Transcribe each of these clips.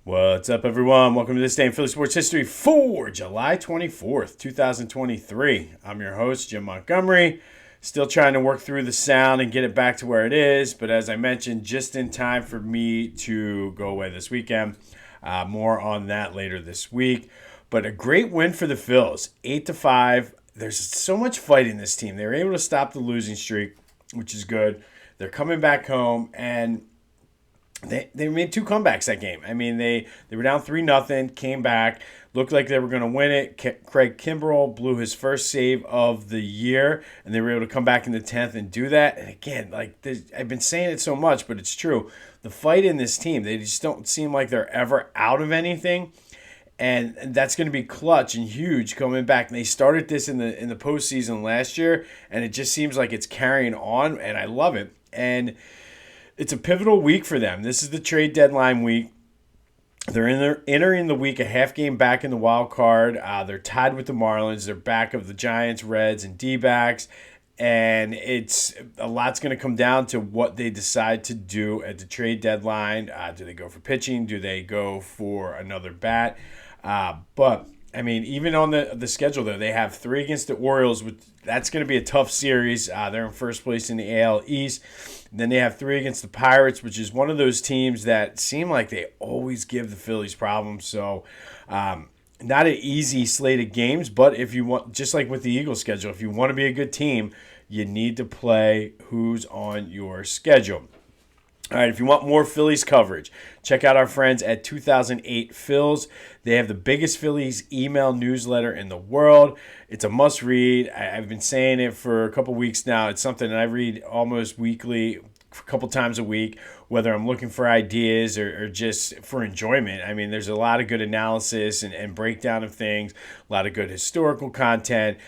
What's up, everyone? Welcome to this day in Philly sports history for July 24th, 2023. I'm your host, Jim Montgomery. Still trying to work through the sound and get it back to where it is, but as I mentioned, just in time for me to go away this weekend. More on that later this week. But a great win for the Phils, 8-5. There's so much fight in this team. They were able to stop the losing streak, which is good. They're coming back home, and They made two comebacks that game. I mean, they were down 3-0, came back, looked like they were going to win it. Craig Kimbrell blew his first save of the year, and they were able to come back in the 10th and do that. And again, I've been saying it so much, but it's true. The fight in this team, they just don't seem like they're ever out of anything. And that's going to be clutch and huge coming back. And they started this in the postseason last year, and it just seems like it's carrying on, and I love it. And it's a pivotal week for them. This is the trade deadline week. They're entering the week a half game back in the wild card. They're tied with the Marlins. They're back of the Giants, Reds, and D-backs. And it's a lot's going to come down to what they decide to do at the trade deadline. Do they go for pitching? Do they go for another bat? But I mean, even on the schedule, though, they have 3 against the Orioles. That's going to be a tough series. They're in first place in the AL East. And then they have 3 against the Pirates, which is one of those teams that seem like they always give the Phillies problems. So, not an easy slate of games, but if you want, just like with the Eagles schedule, if you want to be a good team, you need to play who's on your schedule. All right, if you want more Phillies coverage, check out our friends at 2008 Phils. They have the biggest Phillies email newsletter in the world. It's a must-read. I've been saying it for a couple weeks now. It's something that I read almost weekly, a couple times a week, whether I'm looking for ideas or just for enjoyment. I mean, there's a lot of good analysis and breakdown of things, a lot of good historical content.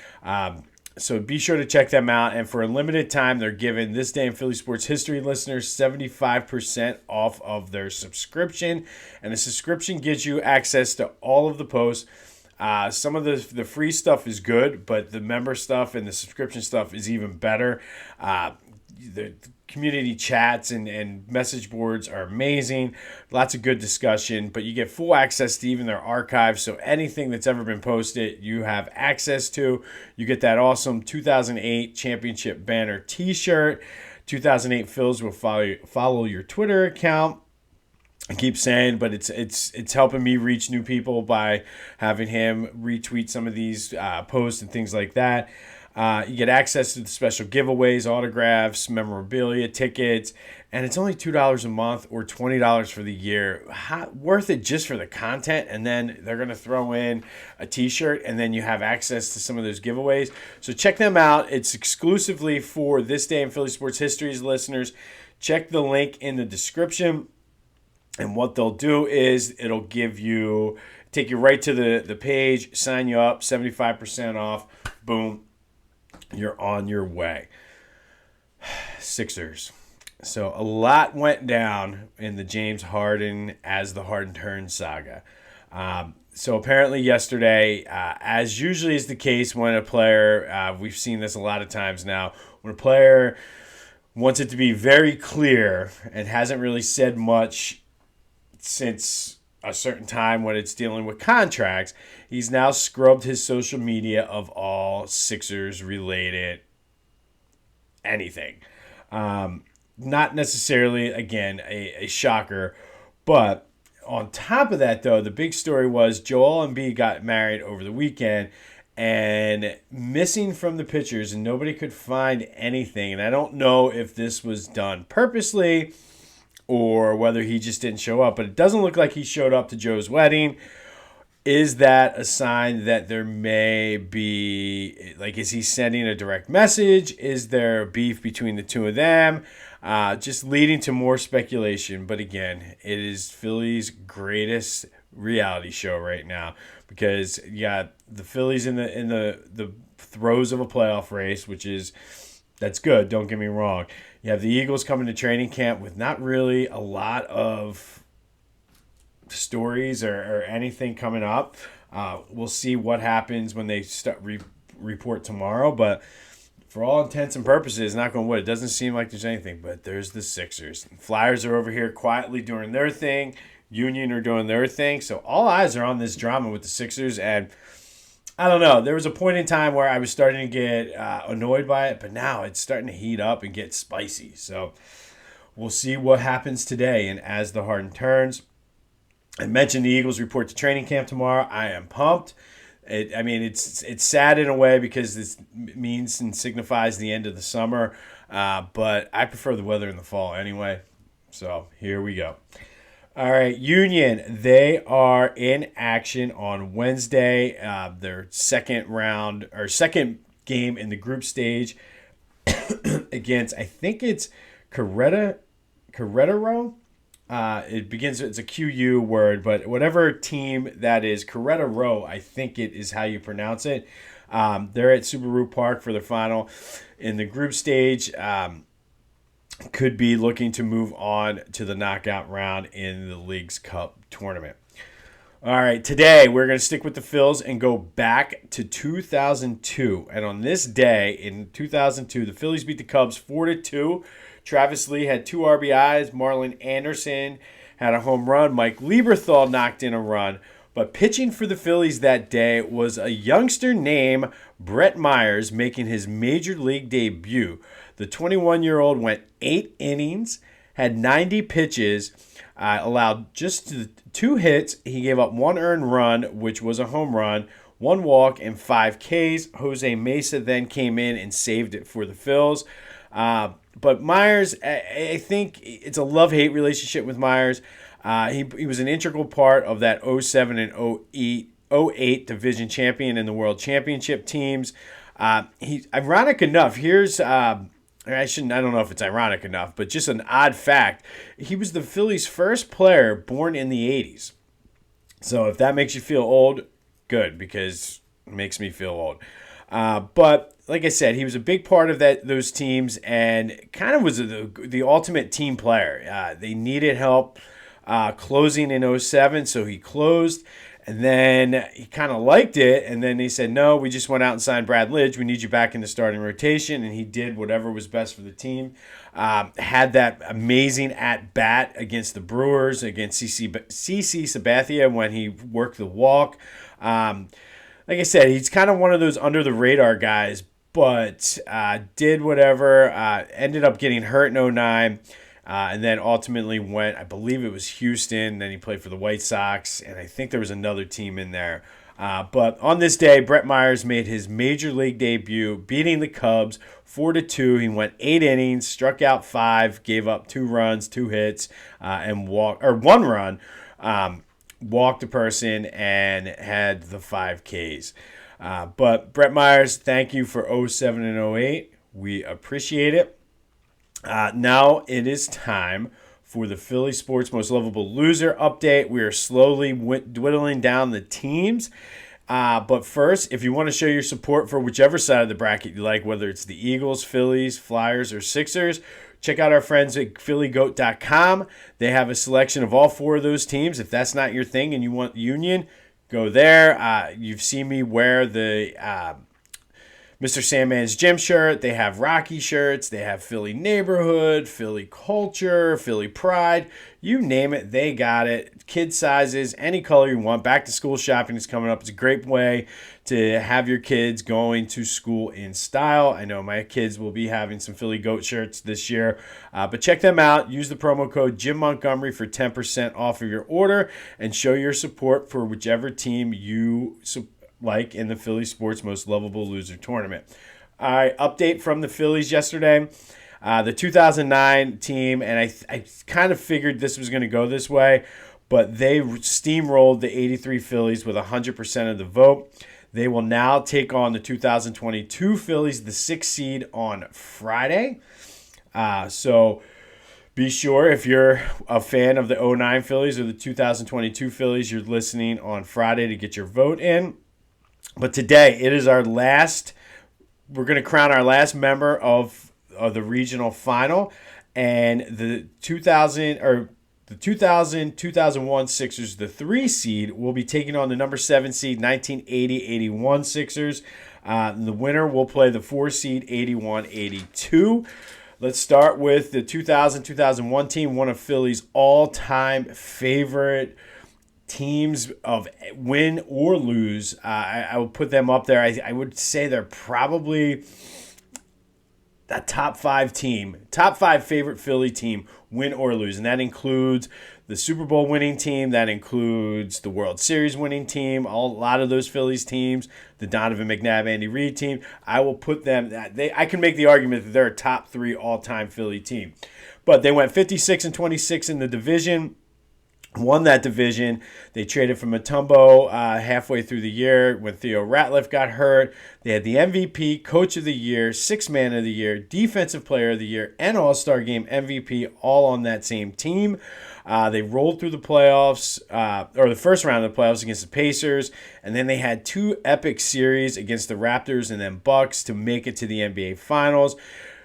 So be sure to check them out. And for a limited time, they're giving This Day in Philly Sports History listeners 75% off of their subscription. And the subscription gives you access to all of the posts. Some of the free stuff is good, but the member stuff and the subscription stuff is even better. The community chats and message boards are amazing. Lots of good discussion, but you get full access to even their archives. So anything that's ever been posted, you have access to. You get that awesome 2008 championship banner t-shirt. 2008 Phils will follow your Twitter account. I keep saying, but it's helping me reach new people by having him retweet some of these posts and things like that. You get access to the special giveaways, autographs, memorabilia, tickets, and it's only $2 a month or $20 for the year. Worth it just for the content, and then they're going to throw in a t-shirt, and then you have access to some of those giveaways. So check them out. It's exclusively for This Day in Philly Sports History's listeners. Check the link in the description, and what they'll do is it'll take you right to the page, sign you up, 75% off, boom. You're on your way. Sixers. So a lot went down in the James Harden as the Harden turn saga. So apparently yesterday, as usually is the case when a player, we've seen this a lot of times now, when a player wants it to be very clear and hasn't really said much since a certain time when it's dealing with contracts, he's now scrubbed his social media of all Sixers related anything. Not necessarily, again, a shocker, but on top of that, though, the big story was Joel Embiid got married over the weekend and missing from the pictures, and nobody could find anything. And I don't know if this was done purposely or whether he just didn't show up, but it doesn't look like he showed up to Joe's wedding. Is that a sign that there may be, is he sending a direct message? Is there beef between the two of them? Just leading to more speculation. But again, it is Philly's greatest reality show right now, because you got the Phillies in the throes of a playoff race, that's good, don't get me wrong. You have the Eagles coming to training camp with not really a lot of stories or anything coming up. We'll see what happens when they start report tomorrow, but for all intents and purposes, knock on wood, it doesn't seem like there's anything, but there's the Sixers. Flyers are over here quietly doing their thing. Union are doing their thing. So all eyes are on this drama with the Sixers. And I don't know. There was a point in time where I was starting to get annoyed by it, but now it's starting to heat up and get spicy. So we'll see what happens today. And as the Harden turns, I mentioned the Eagles report to training camp tomorrow. I am pumped. It's sad in a way because this means and signifies the end of the summer, but I prefer the weather in the fall anyway. So here we go. All right, Union, they are in action on Wednesday. Their second game in the group stage against, I think it's Querétaro. It's a QU word, but whatever team that is, Querétaro, I think it is how you pronounce it. They're at Subaru Park for their final in the group stage. Could be looking to move on to the knockout round in the League's Cup tournament. All right, today we're going to stick with the Phils and go back to 2002. And on this day in 2002, the Phillies beat the Cubs 4-2. Travis Lee had 2 RBIs. Marlon Anderson had a home run. Mike Lieberthal knocked in a run. But pitching for the Phillies that day was a youngster named Brett Myers making his major league debut. The 21-year-old went 8 innings, had 90 pitches, allowed just 2 hits. He gave up 1 earned run, which was a home run, 1 walk, and 5 Ks. Jose Mesa then came in and saved it for the Phils. But Myers, I think it's a love-hate relationship with Myers. He was an integral part of that 07 and 08 division champion and the world championship teams. Ironic enough, I don't know if it's ironic enough, but just an odd fact. He was the Phillies' first player born in the 80s. So if that makes you feel old, good, because it makes me feel old. But like I said, he was a big part of those teams and kind of was the ultimate team player. They needed help closing in 07, so he closed. And then he kind of liked it, and then they said, no, we just went out and signed Brad Lidge. We need you back in the starting rotation, and he did whatever was best for the team. Had that amazing at-bat against the Brewers, against CC Sabathia when he worked the walk. Like I said, he's kind of one of those under-the-radar guys, but did whatever, ended up getting hurt in 09. And then ultimately went, I believe it was Houston. Then he played for the White Sox, and I think there was another team in there. But on this day, Brett Myers made his major league debut, beating the Cubs 4-2. He went 8 innings, struck out 5, gave up 2 runs, 2 hits, and 1 run. Walked a person and had the 5 Ks. But Brett Myers, thank you for 07 and 08. We appreciate it. Now it is time for the Philly Sports Most Lovable Loser update. We are slowly dwindling down the teams. But first, if you want to show your support for whichever side of the bracket you like, whether it's the Eagles, Phillies, Flyers, or Sixers, check out our friends at phillygoat.com. They have a selection of all 4 of those teams. If that's not your thing and you want Union, go there. You've seen me wear the Mr. Sandman's Gym shirt. They have Rocky shirts. They have Philly Neighborhood, Philly Culture, Philly Pride. You name it, they got it. Kid sizes, any color you want. Back to school shopping is coming up. It's a great way to have your kids going to school in style. I know my kids will be having some Philly Goat shirts this year. But check them out. Use the promo code Jim Montgomery for 10% off of your order and show your support for whichever team you like in the Philly Sports Most Lovable Loser tournament. All right, update from the Phillies yesterday. The 2009 team, and I kind of figured this was going to go this way, but they steamrolled the 83 Phillies with 100% of the vote. They will now take on the 2022 Phillies, the 6th seed, on Friday. So be sure if you're a fan of the 09 Phillies or the 2022 Phillies, you're listening on Friday to get your vote in. But today, it is our last, we're going to crown our last member of the regional final. And the 2000-2001 Sixers, the 3 seed, will be taking on the number 7 seed, 1980-81 Sixers. The winner will play the 4 seed, 81-82. Let's start with the 2000-2001 team, one of Philly's all-time favorite teams of win or lose. I would put them up there. I would say they're probably a top 5 team, top 5 favorite Philly team, win or lose. And that includes the Super Bowl winning team. That includes the World Series winning team. A lot of those Phillies teams, the Donovan McNabb, Andy Reid team. I will put them. I can make the argument that they're a top 3 all-time Philly team. But they went 56-26 in the division. Won that division. They traded for Mutombo halfway through the year when Theo Ratliff got hurt. They had the MVP, Coach of the Year, Sixth Man of the Year, Defensive Player of the Year, and All-Star Game MVP all on that same team. They rolled through the playoffs, or the first round of the playoffs against the Pacers, and then they had 2 epic series against the Raptors and then Bucks to make it to the NBA Finals,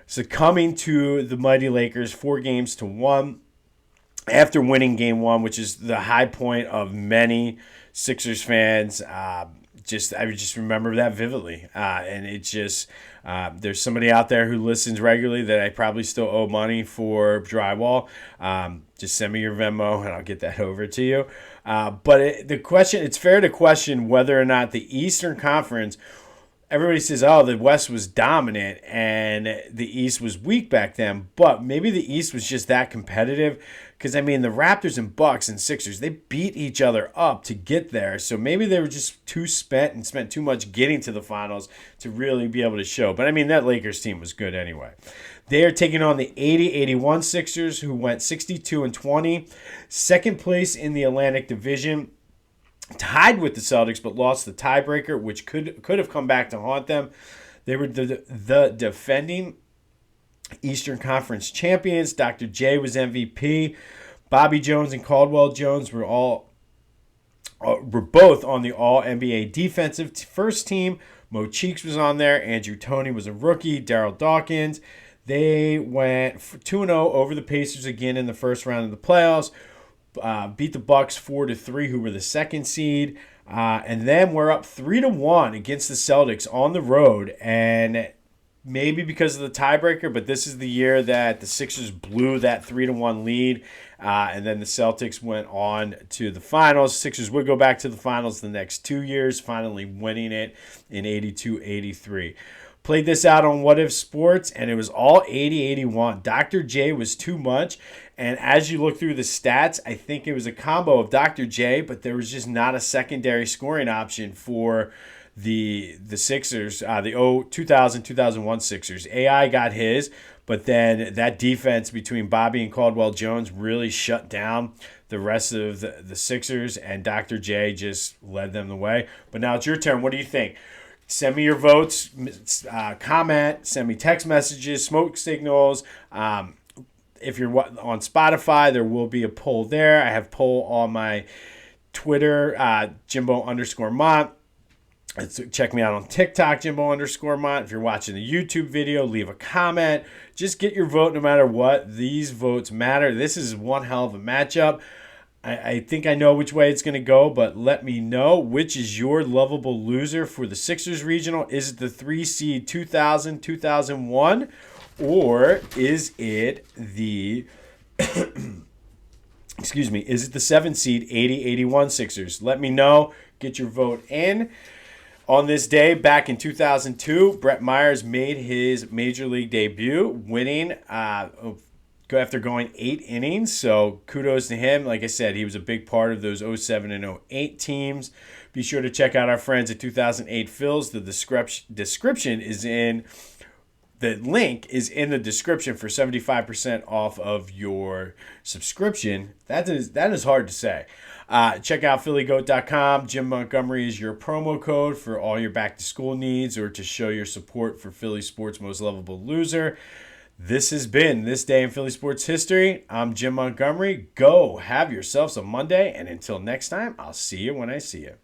succumbing to the mighty Lakers 4-1. After winning Game 1, which is the high point of many Sixers fans, I just remember that vividly. And it just, there's somebody out there who listens regularly that I probably still owe money for drywall. Just send me your Venmo and I'll get that over to you. But it's fair to question whether or not the Eastern Conference, everybody says, oh, the West was dominant and the East was weak back then. But maybe the East was just that competitive. Because, I mean, the Raptors and Bucks and Sixers, they beat each other up to get there. So maybe they were just too spent and spent too much getting to the finals to really be able to show. But, I mean, that Lakers team was good anyway. They are taking on the 80-81 Sixers, who went 62-20. Second place in the Atlantic Division. Tied with the Celtics, but lost the tiebreaker, which could have come back to haunt them. They were the defending Eastern Conference champions. Dr. J was MVP. Bobby Jones and Caldwell Jones were both on the All-NBA defensive first team. Mo Cheeks was on there. Andrew Toney was a rookie. Darryl Dawkins. They went 2-0 over the Pacers again in the first round of the playoffs. Beat the Bucks 4-3, who were the second seed. And then we're up 3-1 against the Celtics on the road. And maybe because of the tiebreaker, but this is the year that the Sixers blew that 3-1 lead, and then the Celtics went on to the finals. Sixers would go back to the finals the next 2 years, finally winning it in 82-83. Played this out on What If Sports, and it was all 80-81. Dr. J was too much, and as you look through the stats, I think it was a combo of Dr. J, but there was just not a secondary scoring option for the Sixers, the 2000-2001 Sixers. AI got his, but then that defense between Bobby and Caldwell Jones really shut down the rest of the Sixers, and Dr. J just led them the way. But now it's your turn. What do you think? Send me your votes, comment, send me text messages, smoke signals. If you're on Spotify, there will be a poll there. I have poll on my Twitter, Jimbo_Mont. Check me out on TikTok, Jimbo_Mont. If you're watching the YouTube video, leave a comment. Just get your vote no matter what. These votes matter. This is one hell of a matchup. I think I know which way it's going to go, but let me know which is your lovable loser for the Sixers Regional. Is it the 3 seed 2000-2001, or is it the is it the 7 seed 80-81 Sixers? Let me know. Get your vote in. On this day, back in 2002, Brett Myers made his Major League debut, winning after going 8 innings. So kudos to him. Like I said, he was a big part of those 07 and 08 teams. Be sure to check out our friends at 2008 Phils. The description is in the link is in the description for 75% off of your subscription. That is hard to say. Check out phillygoat.com. Jim Montgomery is your promo code for all your back-to-school needs or to show your support for Philly sports' most lovable loser. This has been This Day in Philly Sports History. I'm Jim Montgomery. Go have yourselves a Monday, and until next time, I'll see you when I see you.